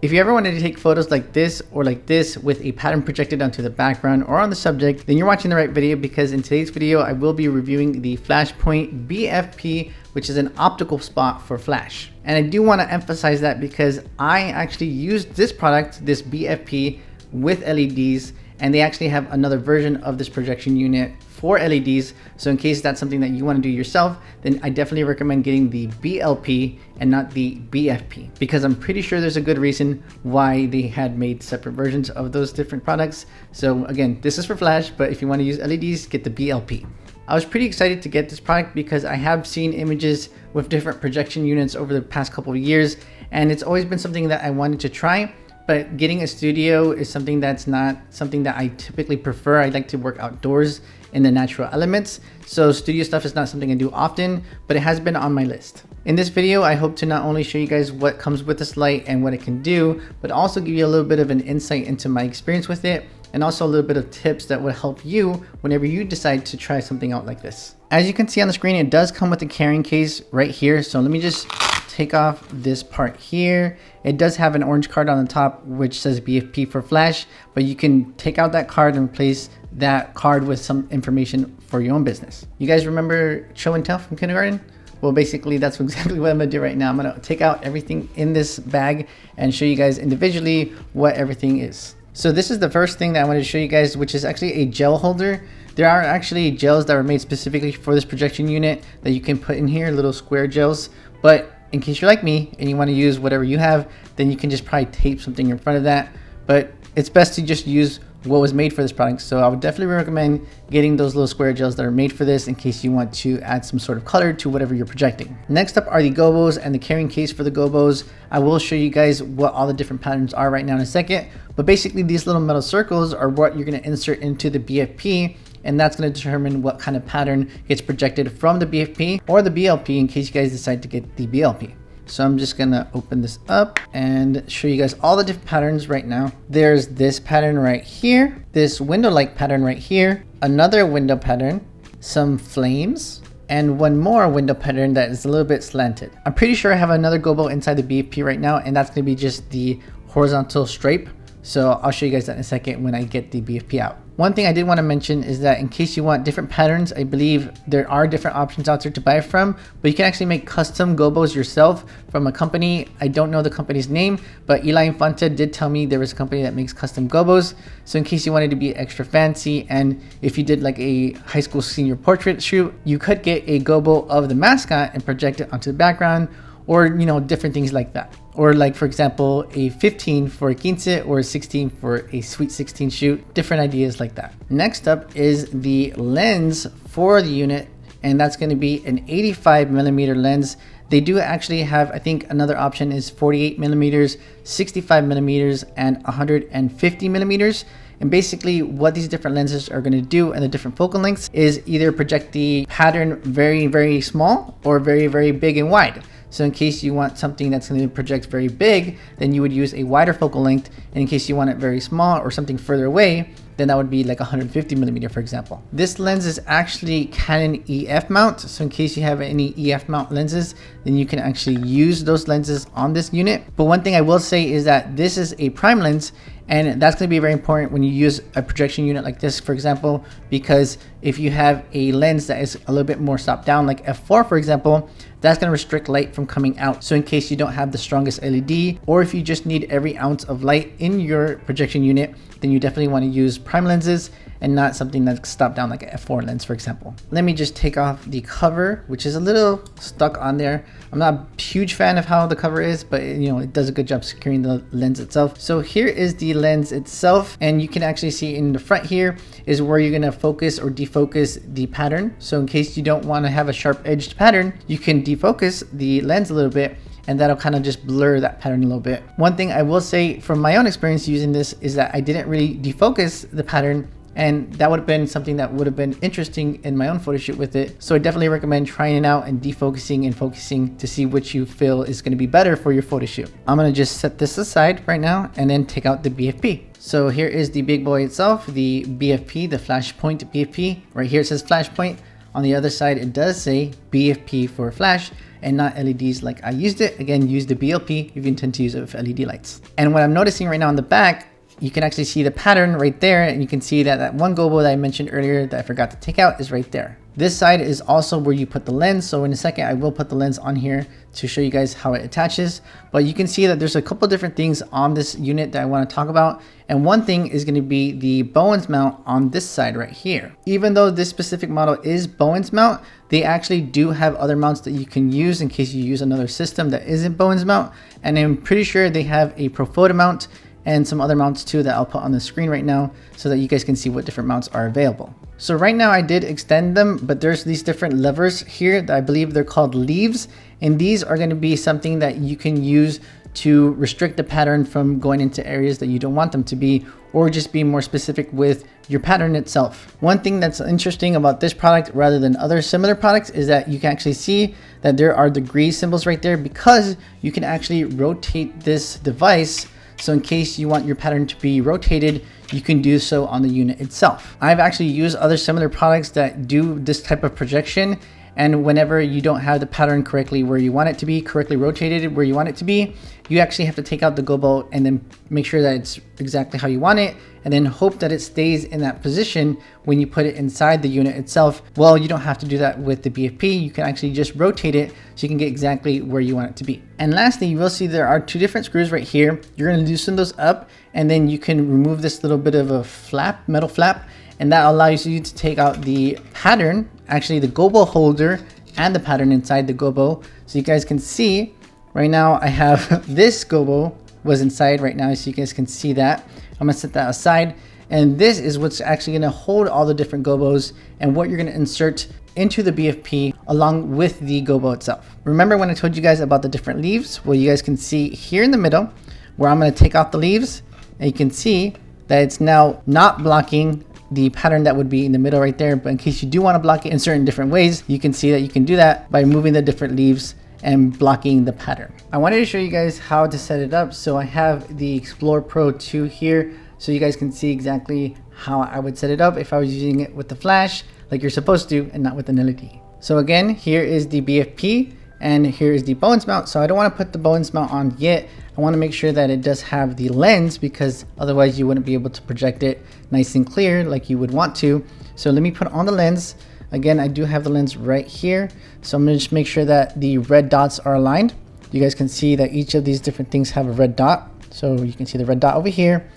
If you ever wanted to take photos like this or like this with a pattern projected onto the background or on the subject, then you're watching the right video, because in today's video, I will be reviewing the Flashpoint BFP, which is an optical spot for flash. And I do want to emphasize that because I actually used this product, this BFP, with LEDs, and they actually have another version of this projection unit for LEDs. So in case that's something that you want to do yourself, then I definitely recommend getting the BLP and not the BFP, because I'm pretty sure there's a good reason why they had made separate versions of those different products. So again, this is for flash, but if you want to use LEDs, get the BLP. I was pretty excited to get this product because I have seen images with different projection units over the past couple of years, and it's always been something that I wanted to try. But getting a studio is something that's not something that I typically prefer. I like to work outdoors in the natural elements. So studio stuff is not something I do often, but it has been on my list. In this video, I hope to not only show you guys what comes with this light and what it can do, but also give you a little bit of an insight into my experience with it, and also a little bit of tips that would help you whenever you decide to try something out like this. As you can see on the screen, it does come with a carrying case right here. So let me just take off this part here. It does have an orange card on the top which says BFP for flash, but you can take out that card and replace that card with some information for your own business. You guys remember show and tell from kindergarten? Well, basically that's exactly what I'm gonna do right now. I'm gonna take out everything in this bag and show you guys individually what everything is. So this is the first thing that I wanted to show you guys, which is actually a gel holder. There are actually gels that were made specifically for this projection unit that you can put in here, little square gels. But in case you're like me and you want to use whatever you have, then you can just probably tape something in front of that. But it's best to just use what was made for this product. So I would definitely recommend getting those little square gels that are made for this in case you want to add some sort of color to whatever you're projecting. Next up are the gobos and the carrying case for the gobos. I will show you guys what all the different patterns are right now in a second. But basically these little metal circles are what you're going to insert into the BFP, and that's going to determine what kind of pattern gets projected from the BFP or the BLP in case you guys decide to get the BLP. So I'm just going to open this up and show you guys all the different patterns right now. There's this pattern right here, this window-like pattern right here, another window pattern, some flames, and one more window pattern that is a little bit slanted. I'm pretty sure I have another gobo inside the BFP right now, and that's going to be just the horizontal stripe. So I'll show you guys that in a second when I get the BFP out. One thing I did want to mention is that in case you want different patterns, I believe there are different options out there to buy from, but you can actually make custom gobos yourself from a company. I don't know the company's name, but Eli Infante did tell me there was a company that makes custom gobos. So in case you wanted to be extra fancy, and if you did like a high school senior portrait shoot, you could get a gobo of the mascot and project it onto the background, or, you know, different things like that. Or like, for example, a 15 for a quince or a 16 for a sweet 16 shoot, different ideas like that. Next up is the lens for the unit, and that's going to be an 85mm lens. They do actually have, I think another option is 48mm, 65mm, and 150mm. And basically what these different lenses are going to do and the different focal lengths is either project the pattern very, very small or very, very big and wide. So in case you want something that's going to project very big, then you would use a wider focal length. And in case you want it very small or something further away, then that would be like 150mm, for example. This lens is actually Canon EF mount. So in case you have any EF mount lenses, then you can actually use those lenses on this unit. But one thing I will say is that this is a prime lens, and that's going to be very important when you use a projection unit like this, for example, because if you have a lens that is a little bit more stopped down, like f4, for example, that's going to restrict light from coming out. So in case you don't have the strongest LED, or if you just need every ounce of light in your projection unit, then you definitely want to use prime lenses and not something that's stopped down like an f4 lens, for example. Let me just take off the cover, which is a little stuck on there. I'm not a huge fan of how the cover is, but you know, it does a good job securing the lens itself. So here is the lens itself, and you can actually see in the front here is where you're going to focus or defocus the pattern. So in case you don't want to have a sharp edged pattern, you can defocus the lens a little bit, and that'll kind of just blur that pattern a little bit. One thing I will say from my own experience using this is that I didn't really defocus the pattern, and that would have been something that would have been interesting in my own photo shoot with it. So I definitely recommend trying it out and defocusing and focusing to see which you feel is going to be better for your photo shoot. I'm going to just set this aside right now and then take out the BFP. So here is the big boy itself, the BFP, the Flashpoint BFP. Right here it says Flashpoint. On the other side, it does say BFP for flash. and not LEDs like I used it. Again, use the BLP if you intend to use it with LED lights. And what I'm noticing right now on the back, you can actually see the pattern right there, and you can see that that one gobo that I mentioned earlier that I forgot to take out is right there. This side is also where you put the lens. So in a second, I will put the lens on here to show you guys how it attaches. But you can see that there's a couple different things on this unit that I want to talk about. And one thing is going to be the Bowens-mount on this side right here. Even though this specific model is Bowens-mount, they actually do have other mounts that you can use in case you use another system that isn't Bowens-mount. And I'm pretty sure they have a Profoto mount and some other mounts too that I'll put on the screen right now so that you guys can see what different mounts are available. So right now I did extend them, but there's these different levers here that I believe they're called leaves. And these are going to be something that you can use to restrict the pattern from going into areas that you don't want them to be, or just be more specific with your pattern itself. One thing that's interesting about this product rather than other similar products is that you can actually see that there are degree symbols right there, because you can actually rotate this device. So in case you want your pattern to be rotated, you can do so on the unit itself. I've actually used other similar products that do this type of projection. And whenever you don't have the pattern correctly where you want it to be, correctly rotated where you want it to be, you actually have to take out the gobo and then make sure that it's exactly how you want it, and then hope that it stays in that position when you put it inside the unit itself. Well, you don't have to do that with the BFP. You can actually just rotate it so you can get exactly where you want it to be. And lastly, you will see there are two different screws right here. You're going to loosen those up, and then you can remove this little bit of a flap, metal flap, and that allows you to take out the pattern, actually the gobo holder and the pattern inside the gobo. So you guys can see right now I have this gobo was inside right now, so you guys can see that. I'm gonna set that aside, and this is what's actually gonna hold all the different gobos and what you're gonna insert into the BFP along with the gobo itself. Remember when I told you guys about the different leaves? Well, you guys can see here in the middle where I'm gonna take out the leaves, and you can see that it's now not blocking the pattern that would be in the middle right there. But in case you do want to block it in certain different ways, you can see that you can do that by moving the different leaves and blocking the pattern. I wanted to show you guys how to set it up. So I have the Explore Pro 2 here, so you guys can see exactly how I would set it up if I was using it with the flash like you're supposed to, and not with an LED. So again, here is the BFP and here is the Bowens-mount. So I don't want to put the Bowens-mount on yet. I want to make sure that it does have the lens, because otherwise you wouldn't be able to project it nice and clear like you would want to. So let me put on the lens. Again, I do have the lens right here. So I'm going to just make sure that the red dots are aligned. You guys can see that each of these different things have a red dot. So you can see the red dot over here,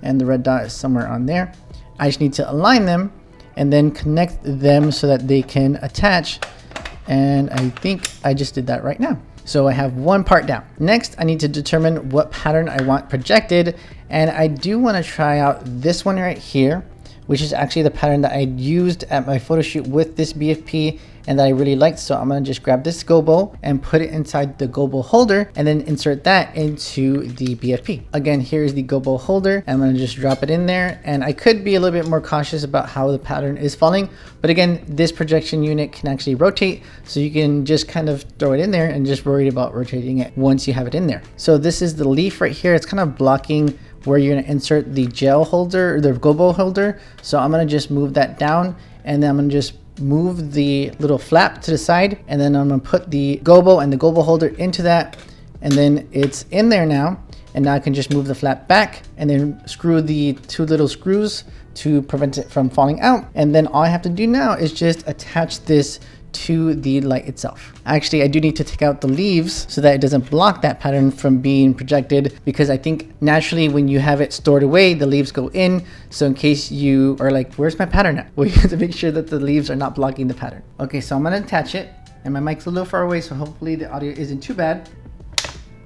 and the red dot is somewhere on there. I just need to align them and then connect them so that they can attach. And I think I just did that right now. So I have one part down. Next, I need to determine what pattern I want projected. And I do want to try out this one right here, which is actually the pattern that I used at my photo shoot with this BFP and that I really liked. So I'm going to just grab this gobo and put it inside the gobo holder and then insert that into the BFP. Again, here's the gobo holder. I'm going to just drop it in there, and I could be a little bit more cautious about how the pattern is falling. But again, this projection unit can actually rotate, so you can just kind of throw it in there and just worry about rotating it once you have it in there. So this is the leaf right here. It's kind of blocking where you're going to insert the gel holder or the gobo holder. So I'm going to just move that down, and then I'm going to just move the little flap to the side, and then I'm going to put the gobo and the gobo holder into that, and then it's in there now. And now I can just move the flap back and then screw the two little screws to prevent it from falling out. And then all I have to do now is just attach this to the light itself. Actually, I do need to take out the leaves so that it doesn't block that pattern from being projected, because I think naturally when you have it stored away, the leaves go in. So in case you are like, where's my pattern at? Well, you have to make sure that the leaves are not blocking the pattern. Okay, so I'm gonna attach it, and my mic's a little far away, so hopefully the audio isn't too bad.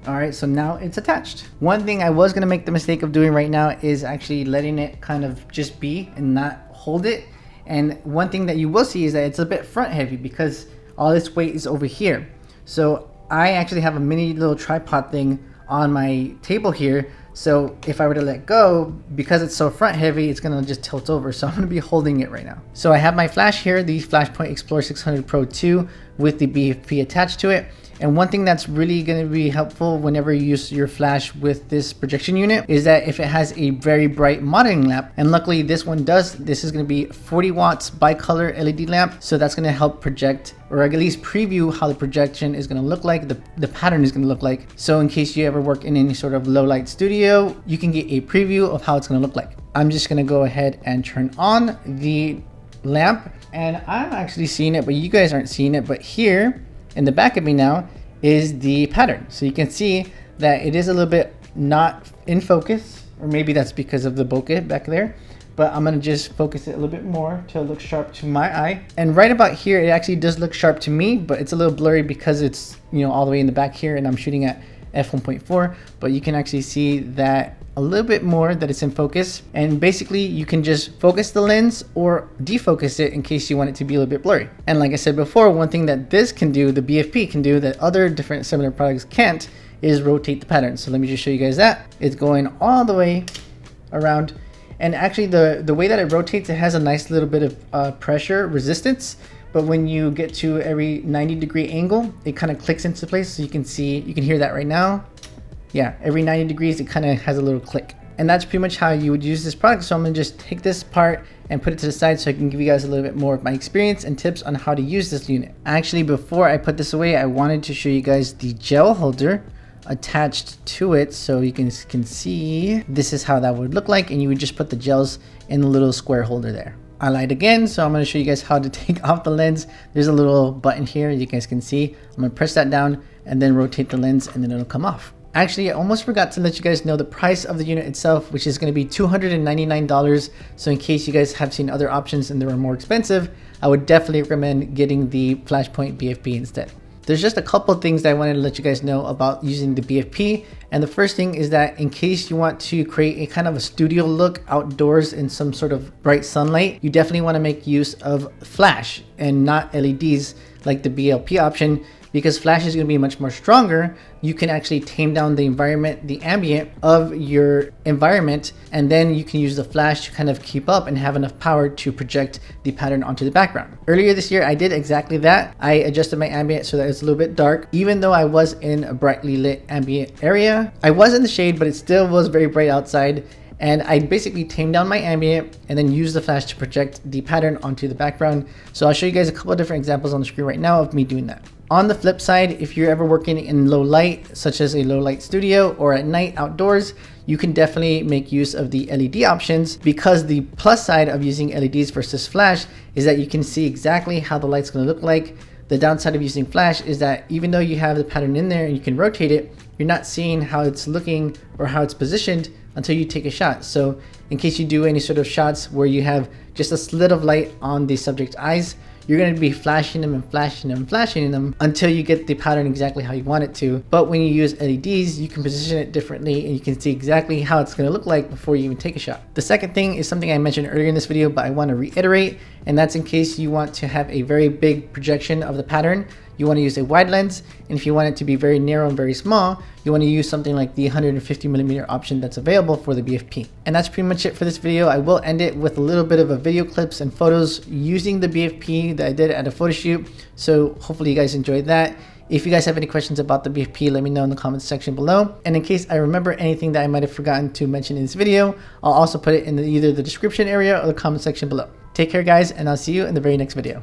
All right, so now it's attached. One thing I was gonna make the mistake of doing right now is actually letting it kind of just be and not hold it. And one thing that you will see is that it's a bit front heavy because all this weight is over here. So I actually have a mini little tripod thing on my table here. So if I were to let go, because it's so front heavy, it's gonna just tilt over. So I'm gonna be holding it right now. So I have my flash here, the Flashpoint Explorer 600 Pro 2 with the BFP attached to it. And one thing that's really going to be helpful whenever you use your flash with this projection unit is that if it has a very bright modeling lamp, and luckily this one does, this is going to be 40 watts bicolor LED lamp. So that's going to help project, or at least preview how the projection is going to look like, the pattern is going to look like. So in case you ever work in any sort of low light studio, you can get a preview of how it's going to look like. I'm just going to go ahead and turn on the lamp, and I'm actually seeing it, but you guys aren't seeing it. But here in the back of me now is the pattern. So you can see that it is a little bit not in focus, or maybe that's because of the bokeh back there, but I'm gonna just focus it a little bit more till it looks sharp to my eye. And right about here, it actually does look sharp to me, but it's a little blurry because it's, you know, all the way in the back here, and I'm shooting at f1.4, but you can actually see that a little bit more that it's in focus. And basically you can just focus the lens or defocus it in case you want it to be a little bit blurry. And like I said before, one thing that this can do, the BFP can do, that other different similar products can't, is rotate the pattern. So let me just show you guys that. It's going all the way around, and actually the way that it rotates, it has a nice little bit of pressure resistance. But when you get to every 90-degree angle, it kind of clicks into place. So you can see, you can hear that right now. Yeah, every 90 degrees, it kind of has a little click. And that's pretty much how you would use this product. So I'm gonna just take this part and put it to the side so I can give you guys a little bit more of my experience and tips on how to use this unit. Actually, before I put this away, I wanted to show you guys the gel holder attached to it. So you can see, this is how that would look like. And you would just put the gels in the little square holder there. I lied again, so I'm going to show you guys how to take off the lens. There's a little button here you guys can see. I'm going to press that down and then rotate the lens, and then it'll come off. Actually, I almost forgot to let you guys know the price of the unit itself, which is going to be $299. So in case you guys have seen other options and they were more expensive, I would definitely recommend getting the Flashpoint BFP instead. There's just a couple of things that I wanted to let you guys know about using the BFP. And the first thing is that in case you want to create a kind of a studio look outdoors in some sort of bright sunlight, you definitely want to make use of flash and not LEDs like the BLP option, because flash is going to be much more stronger. You can actually tame down the environment, the ambient of your environment, and then you can use the flash to kind of keep up and have enough power to project the pattern onto the background. Earlier this year, I did exactly that. I adjusted my ambient so that it's a little bit dark. Even though I was in a brightly lit ambient area, I was in the shade, but it still was very bright outside. And I basically tamed down my ambient and then used the flash to project the pattern onto the background. So I'll show you guys a couple of different examples on the screen right now of me doing that. On the flip side, if you're ever working in low light, such as a low light studio or at night outdoors, you can definitely make use of the LED options, because the plus side of using LEDs versus flash is that you can see exactly how the light's going to look like. The downside of using flash is that even though you have the pattern in there and you can rotate it, you're not seeing how it's looking or how it's positioned until you take a shot. So in case you do any sort of shots where you have just a slit of light on the subject's eyes, you're going to be flashing them and flashing them and flashing them until you get the pattern exactly how you want it to. But when you use LEDs, you can position it differently and you can see exactly how it's going to look like before you even take a shot. The second thing is something I mentioned earlier in this video, but I want to reiterate, and that's in case you want to have a very big projection of the pattern. You want to use a wide lens, and if you want it to be very narrow and very small, you want to use something like the 150mm option that's available for the BFP. And that's pretty much it for this video. I will end it with a little bit of a video clips and photos using the BFP that I did at a photo shoot. So hopefully you guys enjoyed that. If you guys have any questions about the BFP, let me know in the comments section below. And in case I remember anything that I might have forgotten to mention in this video, I'll also put it in either the description area or the comment section below. Take care guys, and I'll see you in the very next video.